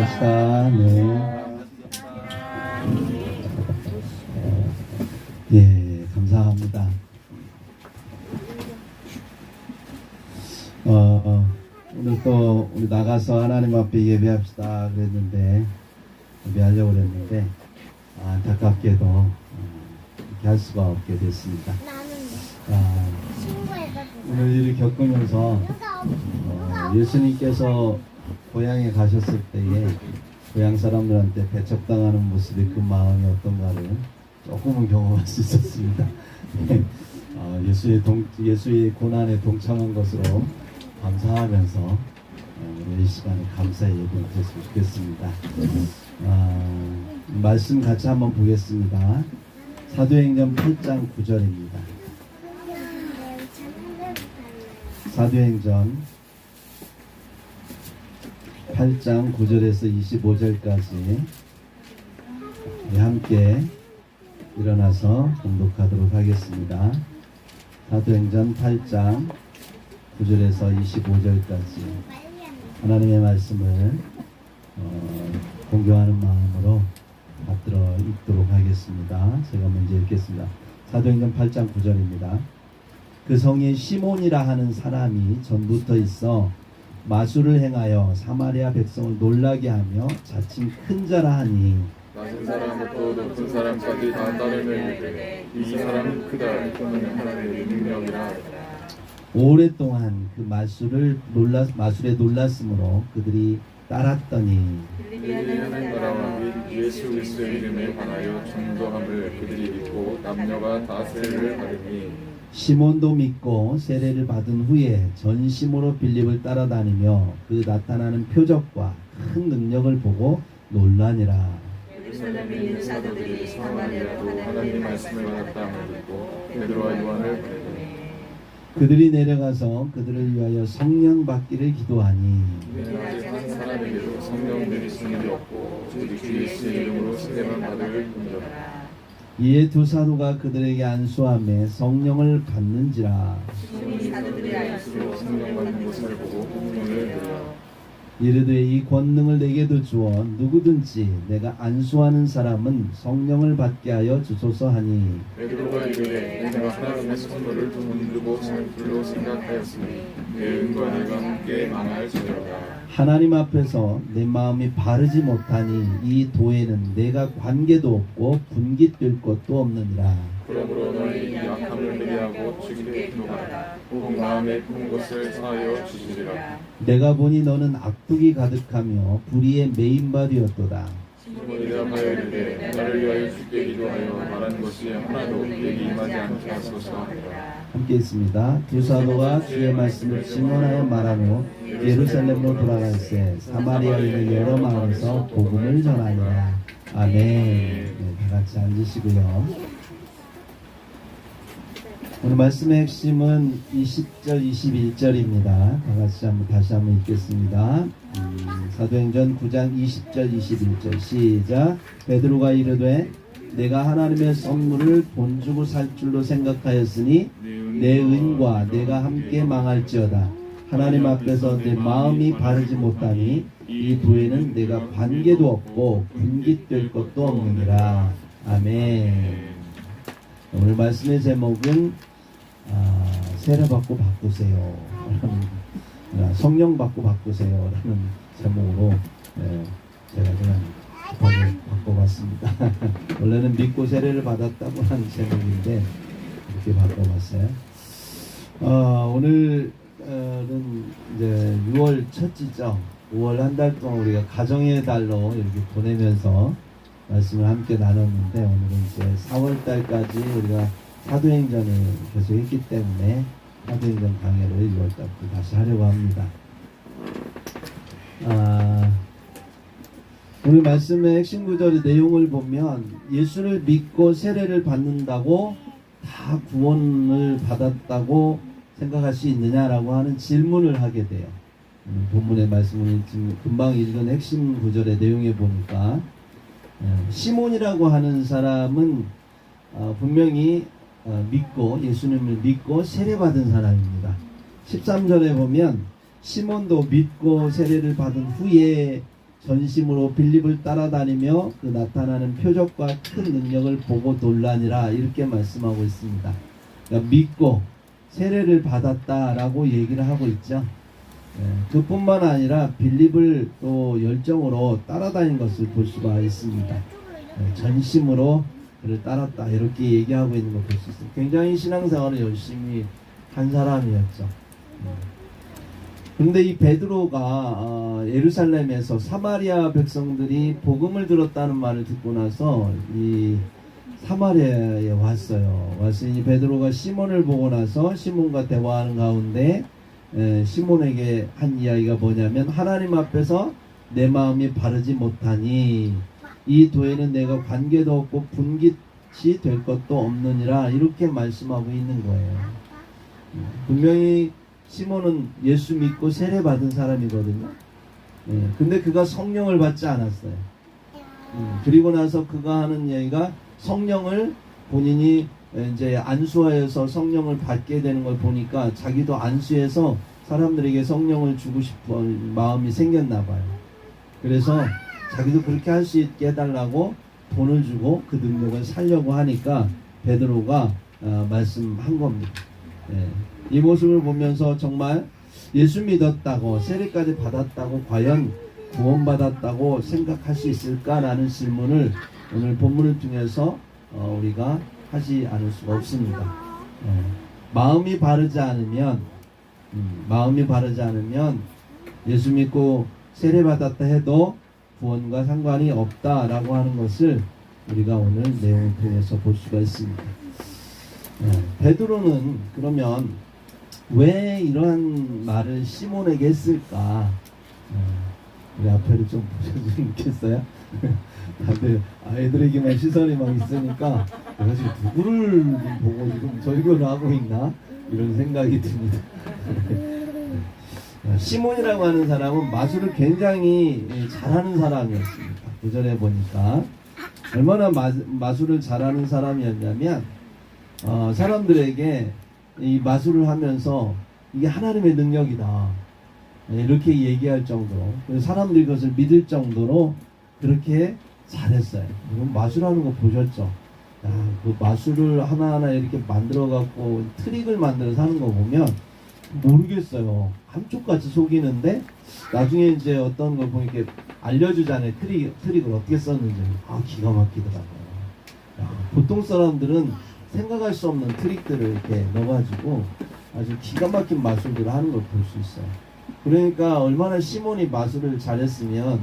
합시다. 네. 예, 감사합니다. 오늘 또 우리 나가서 하나님 앞에 예배합시다 그랬는데, 예배하려고 그랬는데, 안타깝게도 이렇게 할 수가 없게 됐습니다. 오늘 일을 겪으면서 예수님께서 고향에 가셨을 때에 고향 사람들한테 배척당하는 모습이 그 마음이 어떤가를 조금은 경험할 수 있었습니다. 예수의 고난에 동참한 것으로 감사하면서 오늘 이 시간에 감사의 예배를 드렸으면 좋겠습니다. 말씀 같이 한번 보겠습니다. 사도행전 8장 9절입니다. 사도행전 8장 9절에서 25절까지 함께 일어나서 봉독하도록 하겠습니다. 사도행전 8장 9절에서 25절까지 하나님의 말씀을 공경하는 마음으로 받들어 읽도록 하겠습니다. 제가 먼저 읽겠습니다. 사도행전 8장 9절입니다. 그 성에 시몬이라 하는 사람이 전부터 있어 마술을 행하여 사마리아 백성을 놀라게 하며 자칭 큰 자라 하니 낮은 사람부터 높은 사람까지 다 따르며 이르되 이 사람은 크다. 이는 하나님의 능력이라. 오랫동안 그 마술에 놀랐으므로 그들이 따랐더니 하나님 나라와 예수 그리스도의 이름에 관하여 전도함을 그들이 믿고 남녀가 다 세례를 받으니 시몬도 믿고 세례를 받은 후에 전심으로 빌립을 따라다니며 그 나타나는 표적과 큰 능력을 보고 놀라니라. 예루살렘에 있는 사도들이 사마리아로 하나님의 말씀을 받았다 함을 듣고 베드로와 요한을 보내니 그들이 내려가서 그들을 위하여 성령 받기를 기도하니 아직 한 사람에게도 성령 내리시는 일이 없고 오직 주 예수의 이름으로 세례만 받을 뿐이라. 이에 두 사도가 그들에게 안수하며 성령을 받는지라. 시몬이 사도들의 안수로 성령 받는 것을 보고 공문을 내려 이르되 이 권능을 내게도 주어 누구든지 내가 안수하는 사람은 성령을 받게 하여 주소서 하니 베드로가 이르되 내가 하나님의 선물을 돈 두고 장줄로 생각하였으니 내 은과 내가 함께 망할지어다. 하나님 앞에서 내 마음이 바르지 못하니 이 도에는 내가 관계도 없고 분깃될 것도 없느니라. 그러므로 너희 약함을 회개하고 주께 기도하라. 꼭 마음에 품 것을 사하여 주시리라. 내가 보니 너는 악독이 가득하며 불의에 메인 바 되었도다. 시몬이 대답하여 이르되 나를 위하여 주께 기도하여 말한 것이 하나도 내게 임하지 않게 하소서 하니라. 함께 있습니다. 두 사도가 주의 말씀을 증언하여 말하며 예루살렘으로 돌아갈새 사마리아에 있는 여러 마을에서 복음을 전하니라. 아멘. 네, 다 같이 앉으시고요. 오늘 말씀의 핵심은 20절, 21절입니다. 다시 한번 읽겠습니다. 사도행전 9장 20절, 21절 시작. 베드로가 이르되 내가 하나님의 선물을 돈 주고 살 줄로 생각하였으니 내 은과 내가 함께 망할지어다. 하나님 앞에서 내 마음이 바르지 못하니 이 도에는 내가 관계도 없고 분깃될 것도 없느니라. 아멘. 오늘 말씀의 제목은 세례받고 바꾸세요. 성령 받고 바꾸세요. 라는 제목으로 제가 그냥 급하게 바꿔봤습니다. 원래는 믿고 세례를 받았다고 하는 제목인데 이렇게 바꿔봤어요. 오늘은 이제 6월 첫째죠. 5월 한 달 동안 우리가 가정의 달로 이렇게 보내면서 말씀을 함께 나눴는데 오늘은 이제 4월 달까지 우리가 사도행전을 계속 했기 때문에 사도행전 강해를 6월 달부터 다시 하려고 합니다. 오늘 말씀의 핵심 구절의 내용을 보면 예수를 믿고 세례를 받는다고 다 구원을 받았다고 생각할 수 있느냐라고 하는 질문을 하게 돼요. 본문의 말씀을 지금 금방 읽은 핵심 구절의 내용에 보니까 시몬이라고 하는 사람은 분명히 믿고 예수님을 믿고 세례받은 사람입니다. 13절에 보면 시몬도 믿고 세례를 받은 후에 전심으로 빌립을 따라다니며 그 나타나는 표적과 큰 능력을 보고 놀라니라 이렇게 말씀하고 있습니다. 그러니까 믿고 세례를 받았다라고 얘기를 하고 있죠. 그뿐만 아니라 빌립을 또 열정으로 따라다닌 것을 볼 수가 있습니다. 전심으로 그를 따랐다 이렇게 얘기하고 있는 걸 볼 수 있습니다. 굉장히 신앙생활을 열심히 한 사람이었죠. 그런데 이 베드로가 예루살렘에서 사마리아 백성들이 복음을 들었다는 말을 듣고 나서 이 사마리아에 왔어요. 왔으니 베드로가 시몬을 보고 나서 시몬과 대화하는 가운데 시몬에게 한 이야기가 뭐냐면 하나님 앞에서 내 마음이 바르지 못하니 이 도에는 내가 관계도 없고 분깃이 될 것도 없느니라 이렇게 말씀하고 있는 거예요. 분명히 시몬은 예수 믿고 세례 받은 사람이거든요. 근데 그가 성령을 받지 않았어요. 그리고 나서 그가 하는 얘기가 성령을 본인이 이제 안수하여서 성령을 받게 되는 걸 보니까 자기도 안수해서 사람들에게 성령을 주고 싶은 마음이 생겼나 봐요. 그래서 자기도 그렇게 할 수 있게 해달라고 돈을 주고 그 능력을 살려고 하니까 베드로가 말씀한 겁니다. 이 모습을 보면서 정말 예수 믿었다고 세례까지 받았다고 과연 구원받았다고 생각할 수 있을까라는 질문을 오늘 본문을 통해서 우리가 하지 않을 수가 없습니다. 마음이 바르지 않으면 예수 믿고 세례 받았다 해도 구원과 상관이 없다라고 하는 것을 우리가 오늘 내용을 통해서 볼 수가 있습니다. 베드로는 그러면 왜 이러한 말을 시몬에게 했을까? 우리 앞에를 좀 보셔주면 좋겠어요? 다들 애들에게만 시선이 막 있으니까 내가 지금 누구를 보고 지금 설교를 하고 있나? 이런 생각이 듭니다. 시몬이라고 하는 사람은 마술을 굉장히 잘하는 사람이었습니다. 구절에 보니까 얼마나 마술을 잘하는 사람이었냐면 사람들에게 이 마술을 하면서 이게 하나님의 능력이다 이렇게 얘기할 정도로 사람들이 그것을 믿을 정도로 그렇게 잘했어요. 마술하는 거 보셨죠? 그 마술을 하나하나 이렇게 만들어 갖고 트릭을 만들어서 하는 거 보면 모르겠어요. 감쪽같이 속이는데 나중에 이제 어떤 걸 보니까 알려주잖아요. 트릭을 어떻게 썼는지. 기가 막히더라고요. 보통 사람들은 생각할 수 없는 트릭들을 이렇게 넣어가지고 아주 기가 막힌 마술들을 하는 걸 볼 수 있어요. 그러니까 얼마나 시몬이 마술을 잘했으면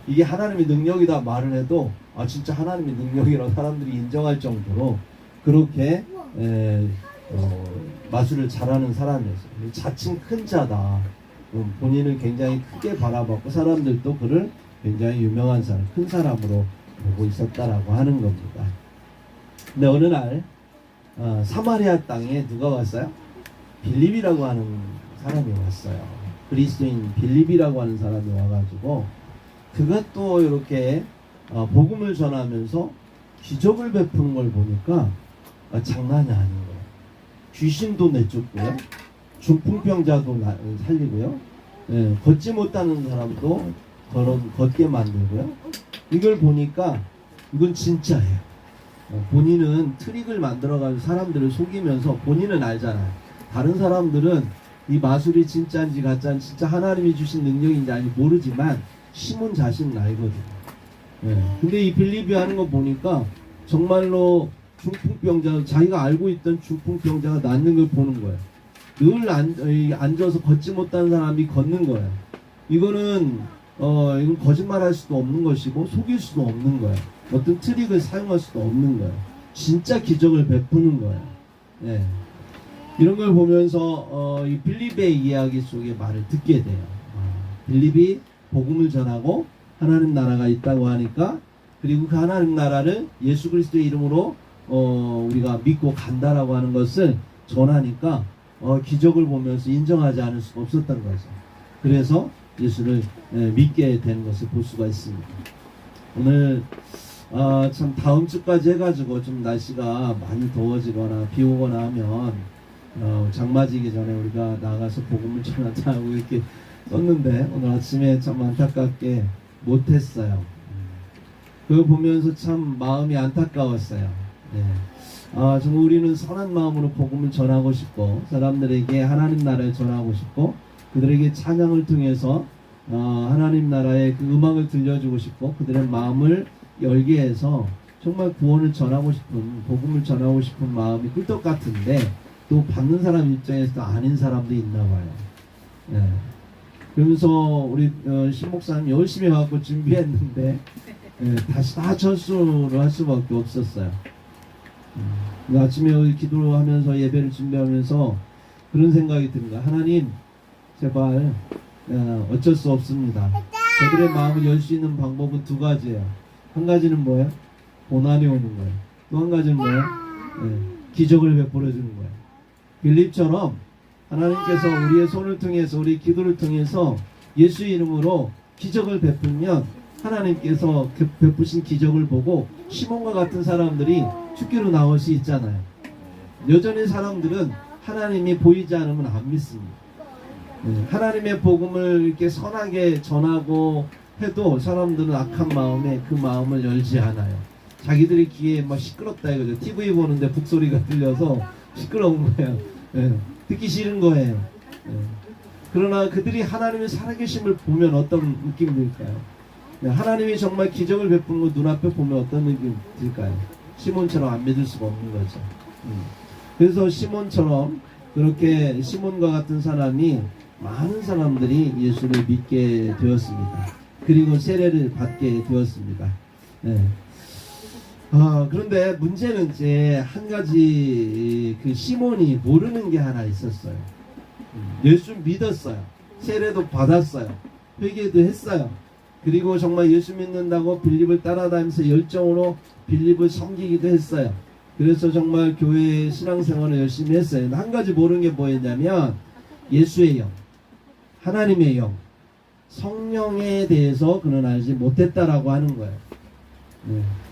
이게 하나님의 능력이다 말을 해도 진짜 하나님의 능력이라고 사람들이 인정할 정도로 그렇게 마술을 잘하는 사람이었어요. 자칭 큰 자다. 본인을 굉장히 크게 바라봤고 사람들도 그를 굉장히 유명한 사람, 큰 사람으로 보고 있었다라고 하는 겁니다. 근데 어느 날 사마리아 땅에 누가 왔어요? 빌립이라고 하는 사람이 왔어요. 그리스도인 빌립이라고 하는 사람이 와가지고 그것도 이렇게 복음을 전하면서 기적을 베푸는 걸 보니까 장난이 아닌 거예요. 귀신도 내쫓고요, 중풍병자도 살리고요, 걷지 못하는 사람도 걷게 만들고요. 이걸 보니까 이건 진짜예요. 본인은 트릭을 만들어가지고 사람들을 속이면서 본인은 알잖아요. 다른 사람들은 이 마술이 진짜인지 가짜인지 진짜 하나님이 주신 능력인지 아닌지 모르지만 시몬 자신은 알거든요. 근데 이 빌립이 하는 거 보니까 정말로 중풍병자, 자기가 알고 있던 중풍병자가 낫는 걸 보는 거예요. 늘 앉아서 걷지 못하는 사람이 걷는 거예요. 이건 거짓말할 수도 없는 것이고 속일 수도 없는 거예요. 어떤 트릭을 사용할 수도 없는 거예요. 진짜 기적을 베푸는 거예요. 이런 걸 보면서 이 빌립의 이야기 속의 말을 듣게 돼요. 빌립이 복음을 전하고 하나님 나라가 있다고 하니까, 그리고 그 하나님 나라를 예수 그리스도의 이름으로 우리가 믿고 간다라고 하는 것을 전하니까 기적을 보면서 인정하지 않을 수가 없었던 거죠. 그래서 예수를 믿게 되는 것을 볼 수가 있습니다. 오늘 참 다음 주까지 해가지고 좀 날씨가 많이 더워지거나 비 오거나 하면 장마지기 전에 우리가 나가서 복음을 전하자고 이렇게 썼는데 오늘 아침에 참 안타깝게 못했어요. 그거 보면서 참 마음이 안타까웠어요. 네. 정말 우리는 선한 마음으로 복음을 전하고 싶고 사람들에게 하나님 나라를 전하고 싶고 그들에게 찬양을 통해서 하나님 나라의 그 음악을 들려주고 싶고 그들의 마음을 열게 해서 정말 구원을 전하고 싶은 복음을 전하고 싶은 마음이 꿀떡 같은데 또 받는 사람 입장에서도 아닌 사람도 있나 봐요. 네. 그러면서 우리 신목사님 열심히 와갖고 준비했는데 다시 다 철수를 할 수밖에 없었어요. 아침에 기도하면서 예배를 준비하면서 그런 생각이 듭니다. 하나님 제발 어쩔 수 없습니다. 저들의 마음을 열 수 있는 방법은 두 가지예요. 한 가지는 뭐예요? 고난이 오는 거예요. 또 한 가지는 뭐예요? 기적을 베풀어 주는 거예요. 빌립처럼 하나님께서 우리의 손을 통해서 우리 기도를 통해서 예수 이름으로 기적을 베풀면 하나님께서 그 베푸신 기적을 보고 시몬과 같은 사람들이 죽기로 나올 수 있잖아요. 여전히 사람들은 하나님이 보이지 않으면 안 믿습니다. 하나님의 복음을 이렇게 선하게 전하고 해도 사람들은 악한 마음에 그 마음을 열지 않아요. 자기들의 귀에 막 시끄럽다 이거죠. TV 보는데 북소리가 들려서 시끄러운 거예요. 듣기 싫은 거예요. 그러나 그들이 하나님의 살아계심을 보면 어떤 느낌이 들까요? 하나님이 정말 기적을 베푸는 거 눈앞에 보면 어떤 느낌이 들까요? 시몬처럼 안 믿을 수가 없는 거죠. 그래서 시몬처럼 그렇게 시몬과 같은 사람이 많은 사람들이 예수를 믿게 되었습니다. 그리고 세례를 받게 되었습니다. 그런데 문제는 이제 한 가지 그 시몬이 모르는 게 하나 있었어요. 예수 믿었어요. 세례도 받았어요. 회개도 했어요. 그리고 정말 예수 믿는다고 빌립을 따라다니면서 열정으로 빌립을 섬기기도 했어요. 그래서 정말 교회 신앙생활을 열심히 했어요. 한 가지 모르는 게 뭐였냐면 예수의 영, 하나님의 영, 성령에 대해서 그는 알지 못했다라고 하는 거예요.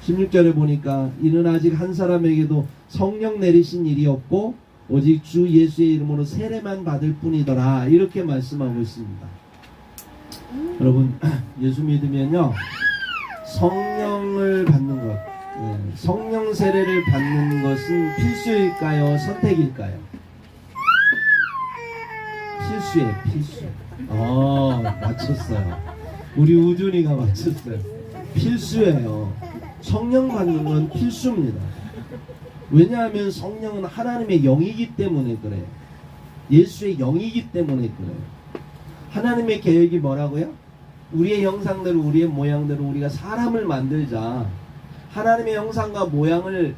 16절에 보니까 이는 아직 한 사람에게도 성령 내리신 일이 없고 오직 주 예수의 이름으로 세례만 받을 뿐이더라 이렇게 말씀하고 있습니다. 여러분 예수 믿으면요 성령을 받는 것 성령 세례를 받는 것은 필수일까요? 선택일까요? 필수예요. 필수. 맞췄어요. 우리 우준이가 맞췄어요. 필수예요. 성령 받는 건 필수입니다. 왜냐하면 성령은 하나님의 영이기 때문에 그래요. 예수의 영이기 때문에 그래요. 하나님의 계획이 뭐라고요? 우리의 형상대로 우리의 모양대로 우리가 사람을 만들자. 하나님의 형상과 모양을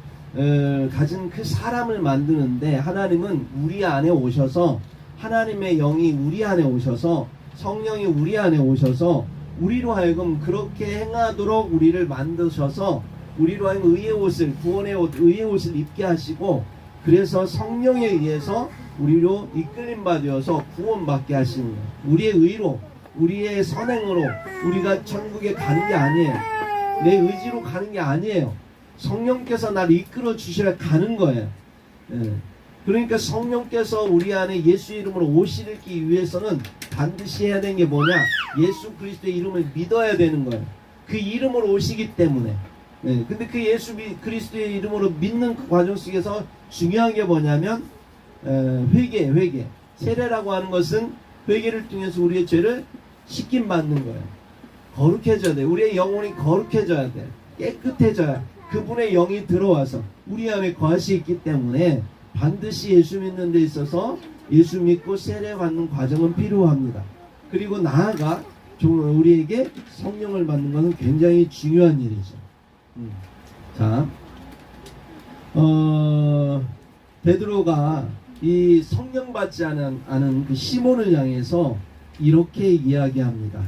가진 그 사람을 만드는데 하나님은 우리 안에 오셔서 하나님의 영이 우리 안에 오셔서 성령이 우리 안에 오셔서 우리로 하여금 그렇게 행하도록 우리를 만드셔서 우리로 하여금 의의 옷을 구원의 옷 의의 옷을 입게 하시고 그래서 성령에 의해서 우리로 이끌림 받으셔서 구원받게 하시는 거예요. 우리의 의로 우리의 선행으로 우리가 천국에 가는 게 아니에요. 내 의지로 가는 게 아니에요. 성령께서 나를 이끌어 주시라 가는 거예요. 그러니까 성령께서 우리 안에 예수 이름으로 오시기 위해서는 반드시 해야 되는 게 뭐냐? 예수 그리스도의 이름을 믿어야 되는 거예요. 그 이름으로 오시기 때문에. 근데 그 예수 그리스도의 이름으로 믿는 그 과정 속에서 중요한 게 뭐냐면 회개. 세례라고 하는 것은 회개를 통해서 우리의 죄를 씻김 받는 거예요. 거룩해져야 돼. 우리의 영혼이 거룩해져야 돼. 깨끗해져야 그분의 영이 들어와서 우리 안에 거할 수 있기 때문에 반드시 예수 믿는 데 있어서 예수 믿고 세례 받는 과정은 필요합니다. 그리고 나아가 우리에게 성령을 받는 것은 굉장히 중요한 일이죠. 자, 베드로가 이 성령 받지 않은 그 시몬을 향해서 이렇게 이야기합니다.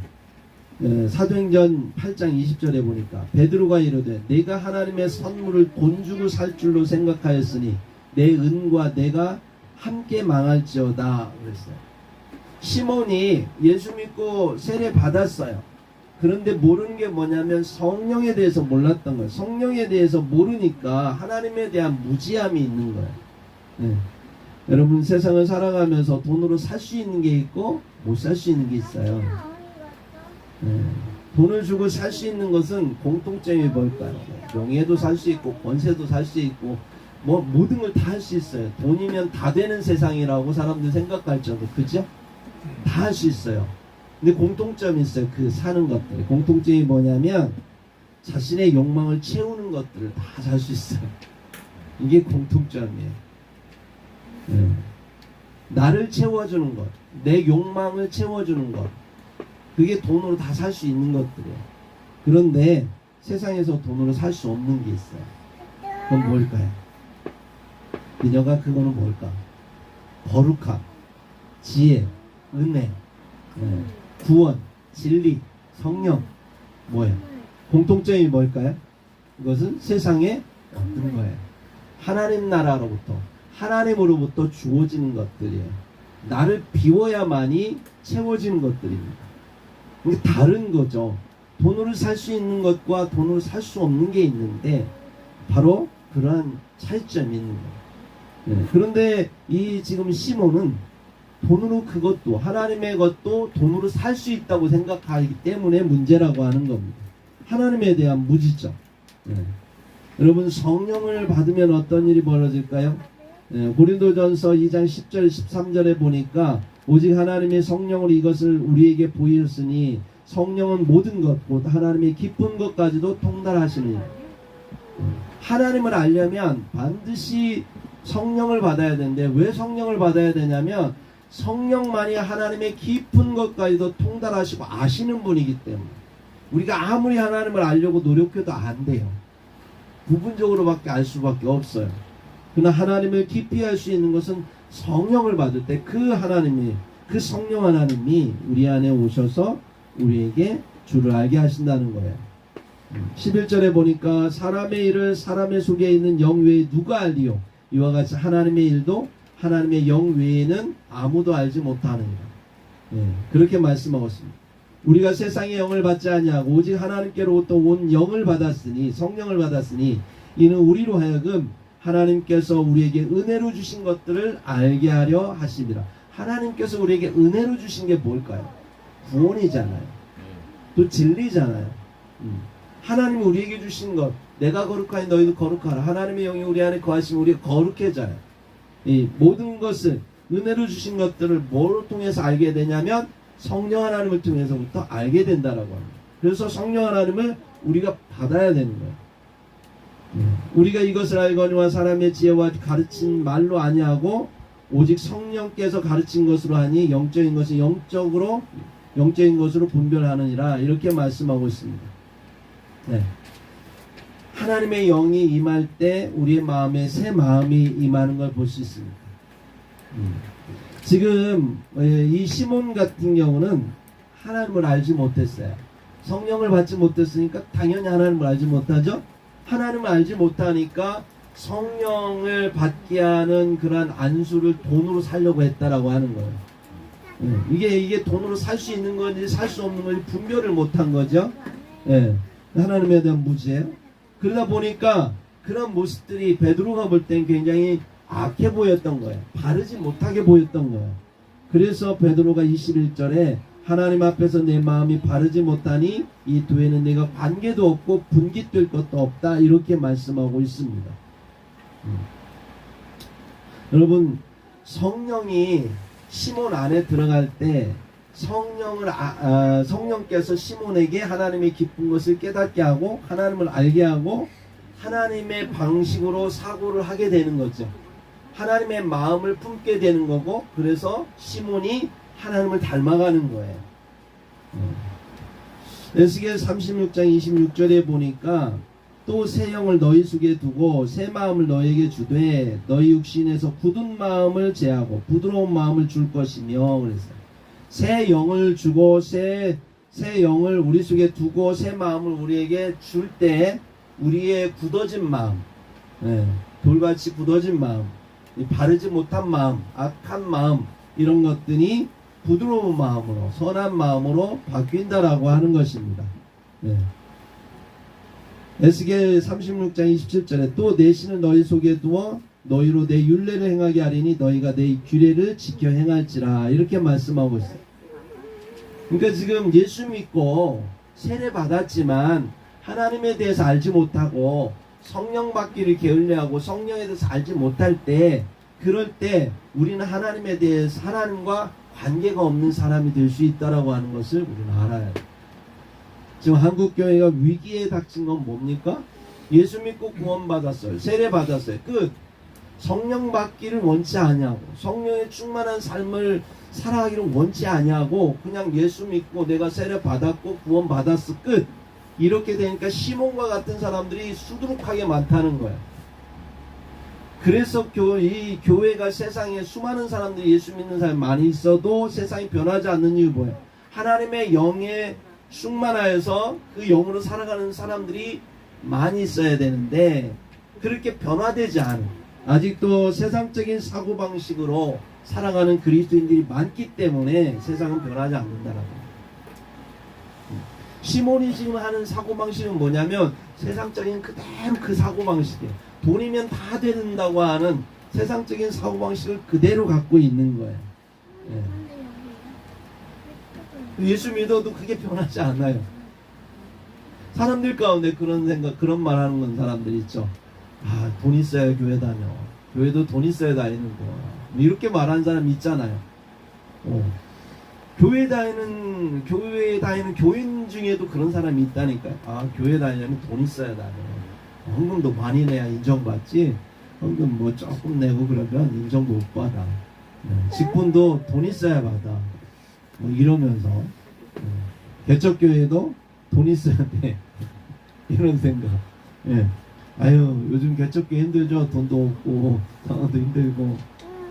사도행전 8장 20절에 보니까 베드로가 이르되 내가 하나님의 선물을 돈 주고 살 줄로 생각하였으니 내 은과 내가 함께 망할지어다 그랬어요. 시몬이 예수 믿고 세례 받았어요. 그런데 모르는 게 뭐냐면 성령에 대해서 몰랐던 거예요. 성령에 대해서 모르니까 하나님에 대한 무지함이 있는 거예요. 여러분 세상을 살아가면서 돈으로 살 수 있는 게 있고 못 살 수 있는 게 있어요. 돈을 주고 살 수 있는 것은 공통점이 뭘까요? 명예도 살 수 있고 권세도 살 수 있고 뭐 모든 걸 다 할 수 있어요. 돈이면 다 되는 세상이라고 사람들 생각할 정도, 그죠? 다 할 수 있어요. 근데 공통점이 있어요. 그 사는 것들 공통점이 뭐냐면 자신의 욕망을 채우는 것들을 다 살 수 있어요. 이게 공통점이에요. 나를 채워주는 것, 내 욕망을 채워주는 것, 그게 돈으로 다 살 수 있는 것들이에요. 그런데 세상에서 돈으로 살 수 없는 게 있어요. 그건 뭘까요? 그녀가 그거는 뭘까? 거룩함, 지혜, 은혜, 구원, 진리, 성령. 뭐예요? 공통점이 뭘까요? 그것은 세상에 없는 거예요. 하나님 나라로부터, 하나님으로부터 주어지는 것들이에요. 나를 비워야만이 채워지는 것들입니다. 이게 다른 거죠. 돈으로 살 수 있는 것과 돈으로 살 수 없는 게 있는데 바로 그러한 차이점이 있는 거예요. 그런데 이 지금 시몬은 돈으로 그것도 하나님의 것도 돈으로 살 수 있다고 생각하기 때문에 문제라고 하는 겁니다. 하나님에 대한 무지점. 여러분 성령을 받으면 어떤 일이 벌어질까요? 고린도전서 2장 10절 13절에 보니까 오직 하나님의 성령으로 이것을 우리에게 보이셨으니 성령은 모든 것 곧 하나님의 깊은 것까지도 통달하시니. 하나님을 알려면 반드시 성령을 받아야 되는데 왜 성령을 받아야 되냐면 성령만이 하나님의 깊은 것까지도 통달하시고 아시는 분이기 때문에 우리가 아무리 하나님을 알려고 노력해도 안 돼요. 부분적으로밖에 알 수밖에 없어요. 그러나 하나님을 깊이 알 수 있는 것은 성령을 받을 때 그 하나님이, 그 성령 하나님이 우리 안에 오셔서 우리에게 주를 알게 하신다는 거예요. 11절에 보니까 사람의 일을 사람의 속에 있는 영 외에 누가 알리요? 이와 같이 하나님의 일도 하나님의 영 외에는 아무도 알지 못하느니라. 그렇게 말씀하고 있습니다. 우리가 세상의 영을 받지 아니하고 오직 하나님께로부터 온 영을 받았으니, 성령을 받았으니 이는 우리로 하여금 하나님께서 우리에게 은혜로 주신 것들을 알게 하려 하심이라. 하나님께서 우리에게 은혜로 주신 게 뭘까요? 구원이잖아요. 또 진리잖아요. 하나님이 우리에게 주신 것, 내가 거룩하니 너희도 거룩하라. 하나님의 영이 우리 안에 거하시면 우리가 거룩해져요. 이 모든 것을 은혜로 주신 것들을 뭐로 통해서 알게 되냐면 성령 하나님을 통해서부터 알게 된다라고 합니다. 그래서 성령 하나님을 우리가 받아야 되는 거예요. 우리가 이것을 알거니와 사람의 지혜와 가르친 말로 아니하고 오직 성령께서 가르친 것으로 하니 영적인 것은 영적인 것으로 분별하느니라. 이렇게 말씀하고 있습니다. 하나님의 영이 임할 때 우리의 마음에 새 마음이 임하는 걸 볼 수 있습니다. 지금 이 시몬 같은 경우는 하나님을 알지 못했어요. 성령을 받지 못했으니까 당연히 하나님을 알지 못하죠. 하나님을 알지 못하니까 성령을 받게 하는 그러한 안수를 돈으로 살려고 했다라고 하는 거예요. 이게 돈으로 살 수 있는 건지 살 수 없는 건지 분별을 못한 거죠. 하나님에 대한 무지예요. 그러다 보니까 그런 모습들이 베드로가 볼 땐 굉장히 악해 보였던 거예요. 바르지 못하게 보였던 거예요. 그래서 베드로가 21절에 하나님 앞에서 내 마음이 바르지 못하니 이 두에는 내가 관계도 없고 분깃될 것도 없다. 이렇게 말씀하고 있습니다. 여러분 성령이 시몬 안에 들어갈 때 성령께서 시몬에게 하나님의 깊은 것을 깨닫게 하고 하나님을 알게 하고 하나님의 방식으로 사고를 하게 되는 거죠. 하나님의 마음을 품게 되는 거고 그래서 시몬이 하나님을 닮아가는 거예요. 에스겔 36장 26절에 보니까 또 새 영을 너희 속에 두고 새 마음을 너희에게 주되 너희 육신에서 굳은 마음을 제하고 부드러운 마음을 줄 것이며 그랬어요. 새 영을 주고 새 영을 우리 속에 두고 새 마음을 우리에게 줄 때 우리의 굳어진 마음, 돌같이 굳어진 마음, 바르지 못한 마음, 악한 마음 이런 것들이 부드러운 마음으로 선한 마음으로 바뀐다라고 하는 것입니다. 에스겔 36장 27절에 또 내 신을 너희 속에 두어 너희로 내 율례를 행하게 하리니 너희가 내 규례를 지켜 행할지라. 이렇게 말씀하고 있어요. 그러니까 지금 예수 믿고 세례 받았지만 하나님에 대해서 알지 못하고 성령 받기를 게을리하고 성령에 대해서 알지 못할 때, 그럴 때 우리는 하나님에 대해서 하나님과 관계가 없는 사람이 될 수 있다라고 하는 것을 우리는 알아야 돼요. 지금 한국교회가 위기에 닥친 건 뭡니까? 예수 믿고 구원받았어요. 세례 받았어요. 끝. 성령 받기를 원치 아니하고 성령의 충만한 삶을 살아가기를 원치 아니하고 그냥 예수 믿고 내가 세례 받았고 구원 받았어. 끝. 이렇게 되니까 시몬과 같은 사람들이 수두룩하게 많다는 거예요. 그래서 이 교회가 세상에 수많은 사람들이 예수 믿는 사람이 많이 있어도 세상이 변하지 않는 이유 뭐예요? 하나님의 영에 충만하여서 그 영으로 살아가는 사람들이 많이 있어야 되는데 그렇게 변화되지 않은, 아직도 세상적인 사고방식으로 살아가는 그리스도인들이 많기 때문에 세상은 변하지 않는다라고. 시몬이 지금 하는 사고방식은 뭐냐면 세상적인 그대로 그 사고방식이에요. 돈이면 다 된다고 하는 세상적인 사고방식을 그대로 갖고 있는 거예요. 예수 믿어도 그게 변하지 않아요. 사람들 가운데 그런 생각, 그런 말 하는 건 사람들이 있죠. 아, 돈 있어야 교회 다녀. 교회도 돈 있어야 다니는 거야. 이렇게 말하는 사람 있잖아요. 교회 다니는 교인 중에도 그런 사람이 있다니까요. 아, 교회 다니려면 돈 있어야 다녀. 헌금도 많이 내야 인정받지. 헌금 뭐 조금 내고 그러면 인정 못 받아. 직분도 돈 있어야 받아. 뭐 이러면서 개척교회도 돈 있어야 돼. 이런 생각. 예. 아유, 요즘 개척교회 힘들죠. 돈도 없고 상황도 힘들고.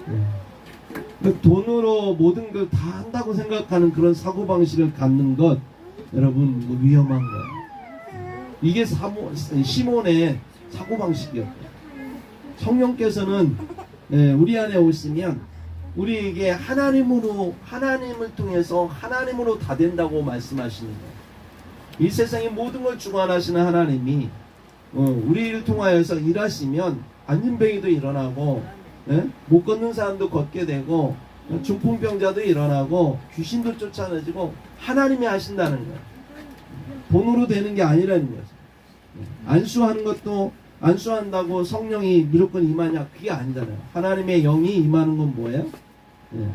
예. 돈으로 모든 걸 다 한다고 생각하는 그런 사고방식을 갖는 것, 여러분, 뭐 위험한 거예요. 이게 시몬의 사고방식이었어요. 성령께서는 우리 안에 오시면 우리에게 하나님을 통해서 하나님으로 다 된다고 말씀하시는 거예요. 이 세상의 모든 걸 주관하시는 하나님이 우리를 통하여서 일하시면 안진뱅이도 일어나고 못 걷는 사람도 걷게 되고 중풍병자도 일어나고 귀신도 쫓아내지고 하나님이 하신다는 거예요. 돈으로 되는 게 아니라는 거죠. 안수하는 것도 안수한다고 성령이 무조건 임하냐, 그게 아니잖아요. 하나님의 영이 임하는 건 뭐예요?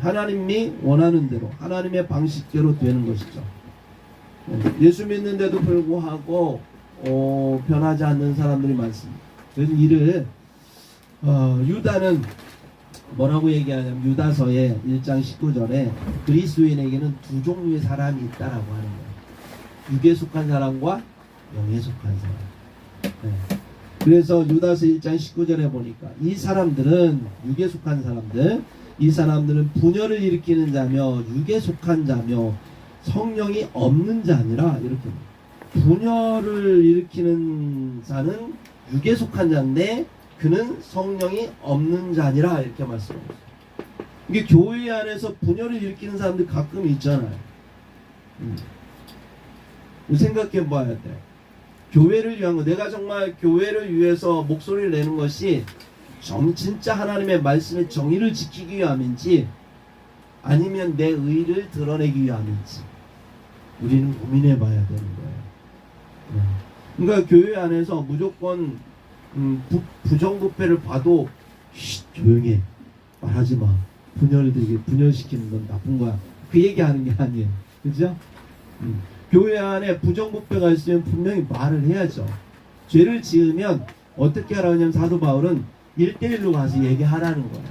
하나님이 원하는 대로 하나님의 방식대로 되는 것이죠. 예수 믿는데도 불구하고 변하지 않는 사람들이 많습니다. 그래서 이를 유다는 뭐라고 얘기하냐면 유다서의 1장 19절에 그리스도인에게는 두 종류의 사람이 있다라고 하는 거예요. 육에 속한 사람과 영에 속한 사람. 그래서 유다서 1장 19절에 보니까 이 사람들은, 육에 속한 사람들, 이 사람들은 분열을 일으키는 자며 육에 속한 자며 성령이 없는 자니라. 이렇게 분열을 일으키는 자는 육에 속한 자인데 그는 성령이 없는 자니라. 이렇게 말씀합니다. 이게 교회 안에서 분열을 일으키는 사람들 가끔 있잖아요. 생각해 봐야 돼. 교회를 위한 거, 내가 정말 교회를 위해서 목소리를 내는 것이 진짜 하나님의 말씀의 정의를 지키기 위함인지 아니면 내 의를 드러내기 위함인지 우리는 고민해 봐야 되는 거예요. 그러니까 교회 안에서 무조건 부정부패를 봐도 조용히 해, 말하지 마, 분열시키는 건 나쁜 거야, 그 얘기하는 게 아니에요. 그죠? 교회 안에 부정부패가 있으면 분명히 말을 해야죠. 죄를 지으면 어떻게 하라고 하냐면 사도 바울은 1대1로 가서 얘기하라는 거예요.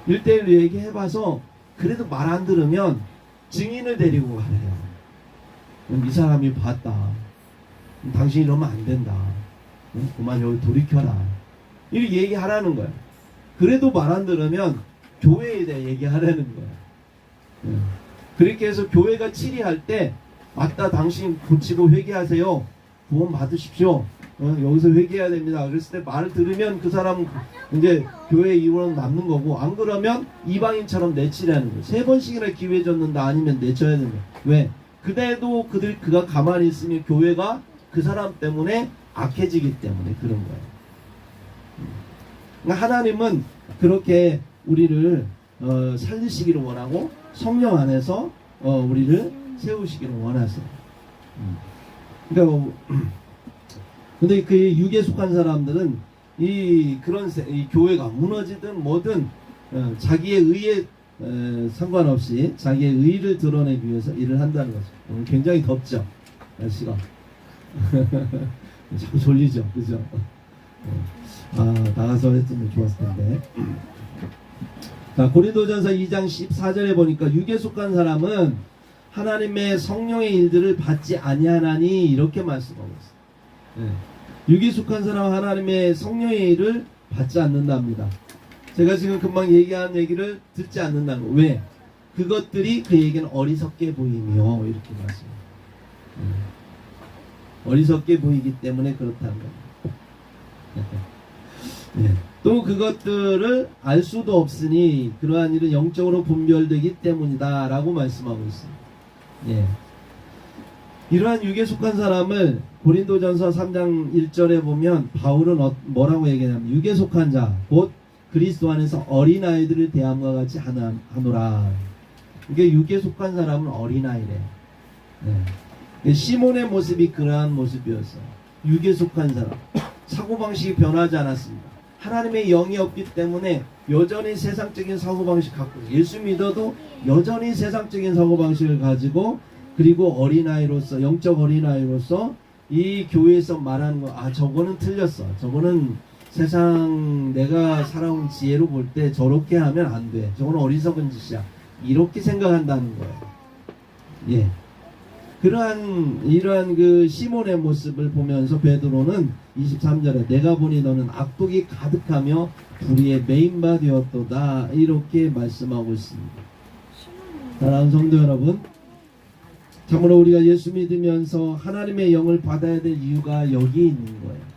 1대1로 얘기해봐서 그래도 말 안 들으면 증인을 데리고 가래요. 이 사람이 봤다. 당신이 이러면 안 된다. 그만 여기 돌이켜라. 이렇게 얘기하라는 거예요. 그래도 말 안 들으면 교회에 대해 얘기하라는 거예요. 그렇게 해서 교회가 질의할 때 맞다, 당신 고치고 회개하세요, 구원 받으십시오, 여기서 회개해야 됩니다. 그랬을 때 말을 들으면 그 사람 이제 교회 이후로는 남는 거고, 안 그러면 이방인처럼 내치라는 거예요. 3번씩이나 기회 줬는다 아니면 내쳐야 되는 거예요. 왜? 그대도 그가 가만히 있으면 교회가 그 사람 때문에 악해지기 때문에 그런 거예요. 그러니까 하나님은 그렇게 우리를 살리시기를 원하고 성령 안에서 우리를 세우시기를 원하세요. 그러니까 근데 그 육에 속한 사람들은 이 교회가 무너지든 뭐든 자기의 의에 상관없이 자기의 의를 드러내기 위해서 일을 한다는 거죠. 오늘 굉장히 덥죠, 날씨가. 자꾸 졸리죠, 그죠? 나가서 했으면 좋았을 텐데. 자, 고린도전서 2장 14절에 보니까 육에 속한 사람은 하나님의 성령의 일들을 받지 아니하나니 이렇게 말씀하고 있어요. 육에 속한 사람은 하나님의 성령의 일을 받지 않는답니다. 제가 지금 금방 얘기한 얘기를 듣지 않는다는 거. 왜? 그것들이 그에게는 어리석게 보이며 이렇게 말씀해요. 어리석게 보이기 때문에 그렇다는 겁니다. 또 그것들을 알 수도 없으니 그러한 일은 영적으로 분별되기 때문이다 라고 말씀하고 있습니다. 이러한 육에 속한 사람을 고린도전서 3장 1절에 보면 바울은 뭐라고 얘기하냐면 육에 속한 자 곧 그리스도 안에서 어린아이들을 대함과 같이 하노라. 이게 육에 속한 사람은 어린아이래. 시몬의 모습이 그러한 모습이었어요. 육에 속한 사람. 사고방식이 변하지 않았습니다. 하나님의 영이 없기 때문에 여전히 세상적인 사고방식 갖고 예수 믿어도 여전히 세상적인 사고방식을 가지고 그리고 어린아이로서 영적 어린아이로서 이 교회에서 말하는 거 저거는 틀렸어. 저거는 세상 내가 살아온 지혜로 볼 때 저렇게 하면 안 돼. 저거는 어리석은 짓이야. 이렇게 생각한다는 거예요. 이러한 그 시몬의 모습을 보면서 베드로는 23절에 내가 보니 너는 악독이 가득하며 불의의 메인바 되었도다 이렇게 말씀하고 있습니다. 사랑하는 성도 여러분, 참으로 우리가 예수 믿으면서 하나님의 영을 받아야 될 이유가 여기 있는 거예요.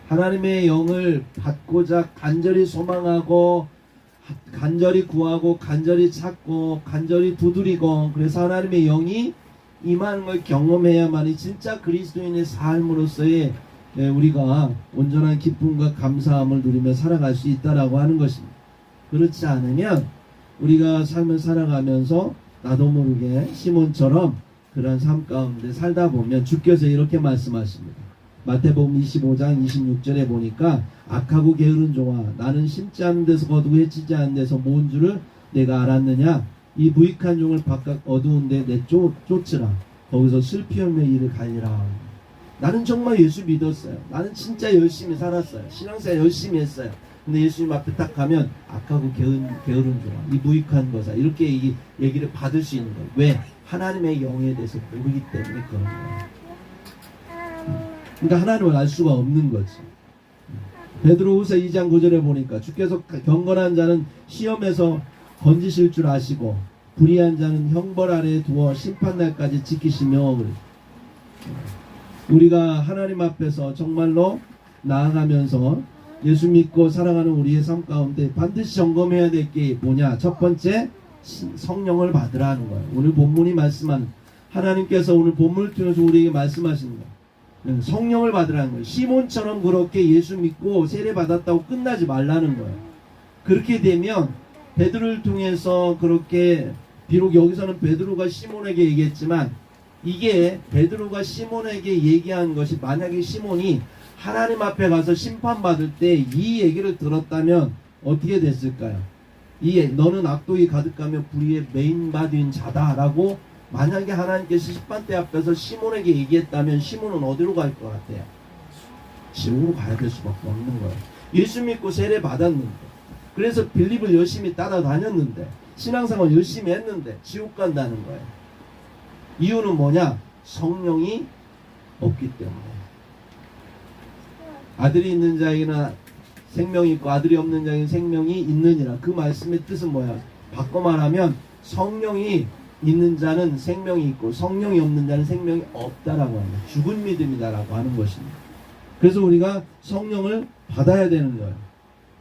하나님의 영을 받고자 간절히 소망하고 간절히 구하고 간절히 찾고 간절히 두드리고 그래서 하나님의 영이 임하는 걸 경험해야만이 진짜 그리스도인의 삶으로서의 우리가 온전한 기쁨과 감사함을 누리며 살아갈 수 있다라고 하는 것입니다. 그렇지 않으면 우리가 삶을 살아가면서 나도 모르게 시몬처럼 그런 삶 가운데 살다 보면 주께서 이렇게 말씀하십니다. 마태복음 25장 26절에 보니까 악하고 게으른 종아 나는 심지 않은 데서 거두고 해치지 않은 데서 모은 줄을 내가 알았느냐 이 무익한 종을 바깥 어두운 데 쫓으라 거기서 슬피 흘며 이를 갈리라. 나는 정말 예수 믿었어요. 나는 진짜 열심히 살았어요. 신앙생활 열심히 했어요. 근데 예수님 앞에 딱 가면 악하고 게으른 종아 이 무익한 거사 이렇게 얘기를 받을 수 있는 거예요. 왜? 하나님의 영에 대해서 모르기 때문에 그런 거예요. 그러니까 하나님을 알 수가 없는 거지. 베드로후서 2장 9절에 보니까 주께서 경건한 자는 시험에서 건지실 줄 아시고 불의한 자는 형벌 아래에 두어 심판날까지 지키시며 우리가 하나님 앞에서 정말로 나아가면서 예수 믿고 살아가는 우리의 삶 가운데 반드시 점검해야 될 게 뭐냐? 첫 번째 성령을 받으라는 거예요. 오늘 본문이 말씀하는 하나님께서 오늘 본문을 통해서 우리에게 말씀하시는 거예요. 성령을 받으라는 거예요. 시몬처럼 그렇게 예수 믿고 세례 받았다고 끝나지 말라는 거예요. 그렇게 되면 베드로를 통해서 그렇게 비록 여기서는 베드로가 시몬에게 얘기했지만 이게 베드로가 시몬에게 얘기한 것이 만약에 시몬이 하나님 앞에 가서 심판받을 때 이 얘기를 들었다면 어떻게 됐을까요? 너는 악독이 가득하며 불의의 메인바된 자다라고 만약에 하나님께서 심판대 앞에서 시몬에게 얘기했다면 시몬은 어디로 갈 것 같아요? 지옥으로 가야 될 수밖에 없는 거예요. 예수 믿고 세례 받았는데 그래서 빌립을 열심히 따라다녔는데 신앙생활 열심히 했는데 지옥 간다는 거예요. 이유는 뭐냐? 성령이 없기 때문에. 아들이 있는 자에게는 생명이 있고 아들이 없는 자에게는 생명이 있느니라. 그 말씀의 뜻은 뭐야? 바꿔 말하면 성령이 있는 자는 생명이 있고 성령이 없는 자는 생명이 없다라고 합니다. 죽은 믿음이다라고 하는 것입니다. 그래서 우리가 성령을 받아야 되는 거예요.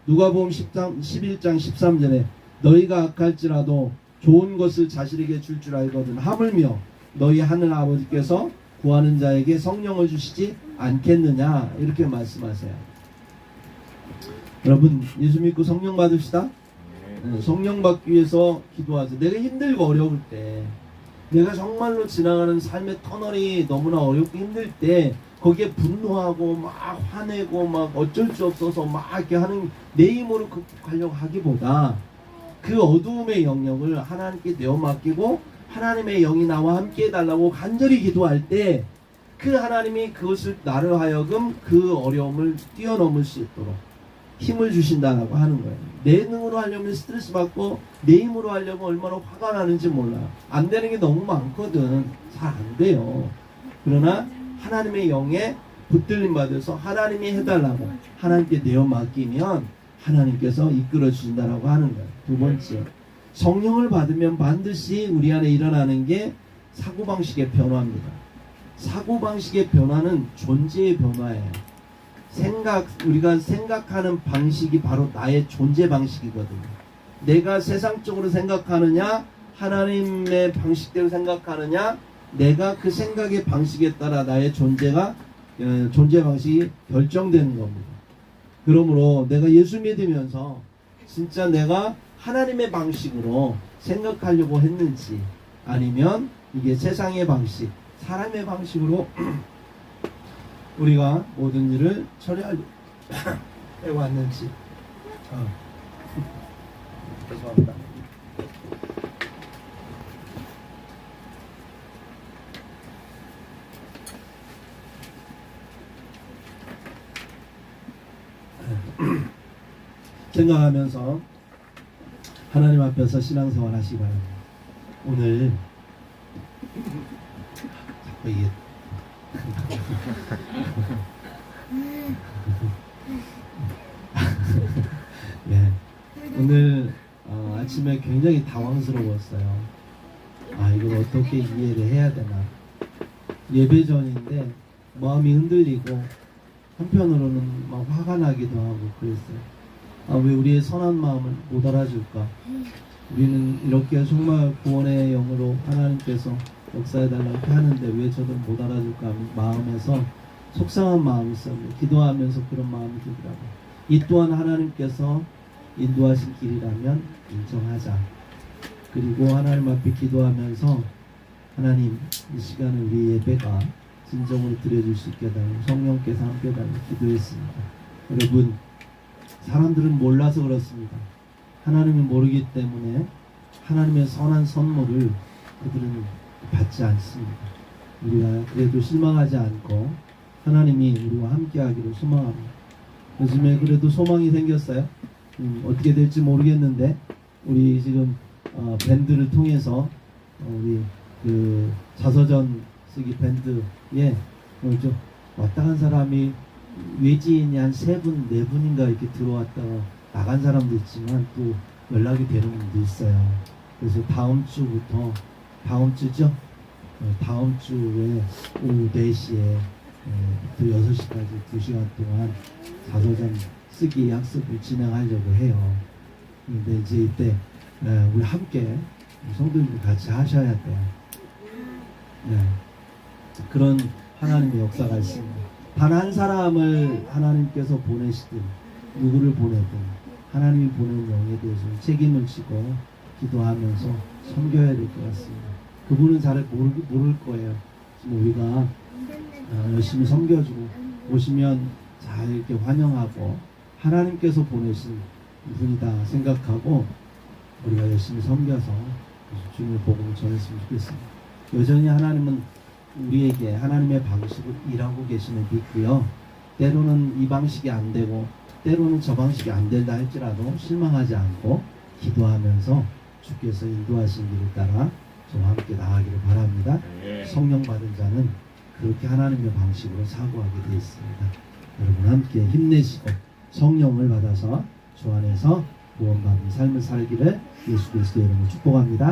누가복음 11장 13절에 너희가 악할지라도 좋은 것을 자식에게 줄 줄 알거든 하물며 너희 하늘 아버지께서 구하는 자에게 성령을 주시지 않겠느냐 이렇게 말씀하세요. 여러분 예수 믿고 성령 받읍시다. 네. 성령 받기 위해서 기도하세요. 내가 힘들고 어려울 때, 내가 정말로 지나가는 삶의 터널이 너무나 어렵고 힘들 때 거기에 분노하고 막 화내고 막 어쩔 수 없어서 막 이렇게 하는 내 힘으로 극복하려고 하기보다 그 어두움의 영역을 하나님께 내어 맡기고 하나님의 영이 나와 함께 해달라고 간절히 기도할 때 그 하나님이 그것을 나를 하여금 그 어려움을 뛰어넘을 수 있도록 힘을 주신다라고 하는 거예요. 내 능으로 하려면 스트레스 받고 내 힘으로 하려면 얼마나 화가 나는지 몰라요. 안 되는 게 너무 많거든. 잘 안 돼요. 그러나 하나님의 영에 붙들림 받아서 하나님이 해달라고 하나님께 내어 맡기면 하나님께서 이끌어 주신다라고 하는 거예요. 두 번째, 성령을 받으면 반드시 우리 안에 일어나는 게 사고방식의 변화입니다. 사고방식의 변화는 존재의 변화예요. 우리가 생각하는 방식이 바로 나의 존재 방식이거든요. 내가 세상적으로 생각하느냐, 하나님의 방식대로 생각하느냐, 내가 그 생각의 방식에 따라 나의 존재 방식이 결정되는 겁니다. 그러므로 내가 예수 믿으면서 진짜 내가 하나님의 방식으로 생각하려고 했는지, 아니면 이게 세상의 방식, 사람의 방식으로 우리가 모든 일을 처리하려고 해왔는지. 죄송합니다. 생각하면서 하나님 앞에서 신앙생활 하시기 바랍니다. 오늘 자꾸 이게 네. 오늘 아침에 굉장히 당황스러웠어요. 이걸 어떻게 이해를 해야 되나. 예배 전인데 마음이 흔들리고 한편으로는 막 화가 나기도 하고 그랬어요. 왜 우리의 선한 마음을 못 알아줄까? 우리는 이렇게 정말 구원의 영으로 하나님께서 역사해달라고 하는데 왜 저들 못 알아줄까 하는 마음에서 속상한 마음이 있었는데 기도하면서 그런 마음이 들더라고요. 이 또한 하나님께서 인도하신 길이라면 인정하자. 그리고 하나님 앞에 기도하면서 하나님, 이 시간에 우리 예배가 진정으로 드려질 수 있게 해달라고 성령께서 함께 해달라고 기도했습니다. 여러분, 사람들은 몰라서 그렇습니다. 하나님이 모르기 때문에 하나님의 선한 선물을 그들은 받지 않습니다. 우리가 그래도 실망하지 않고 하나님이 우리와 함께 하기를 소망합니다. 요즘에 그래도 소망이 생겼어요. 어떻게 될지 모르겠는데 우리 지금 밴드를 통해서 우리 그 자서전 쓰기 밴드에 좀 왔다 간 사람이 외지인이 한 3분, 4분인가 이렇게 들어왔다가 나간 사람도 있지만 또 연락이 되는 분도 있어요. 그래서 다음 주부터, 다음 주죠? 다음 주에 오후 4시에 또 6시까지 2시간 동안 자서전 쓰기 학습을 진행하려고 해요. 근데 이제 이때 우리 함께 성도님들 같이 하셔야 돼요. 그런 하나님의 역사가 있습니다. 단 한 사람을 하나님께서 보내시든 누구를 보내든 하나님이 보내는 영에 대해서 책임을 지고 기도하면서 섬겨야 될 것 같습니다. 그분은 잘 모를 거예요. 지금 우리가 열심히 섬겨주고 오시면 잘 이렇게 환영하고 하나님께서 보내신 분이다 생각하고 우리가 열심히 섬겨서 주님의 복음을 전했으면 좋겠습니다. 여전히 하나님은 우리에게 하나님의 방식으로 일하고 계시는 믿고요. 때로는 이 방식이 안 되고 때로는 저 방식이 안 된다 할지라도 실망하지 않고 기도하면서 주께서 인도하신 길을 따라 저와 함께 나아가기를 바랍니다. 성령 받은 자는 그렇게 하나님의 방식으로 사고하게 되어 있습니다. 여러분 함께 힘내시고 성령을 받아서 주 안에서 구원받은 삶을 살기를 예수 그리스도의 이름으로 축복합니다.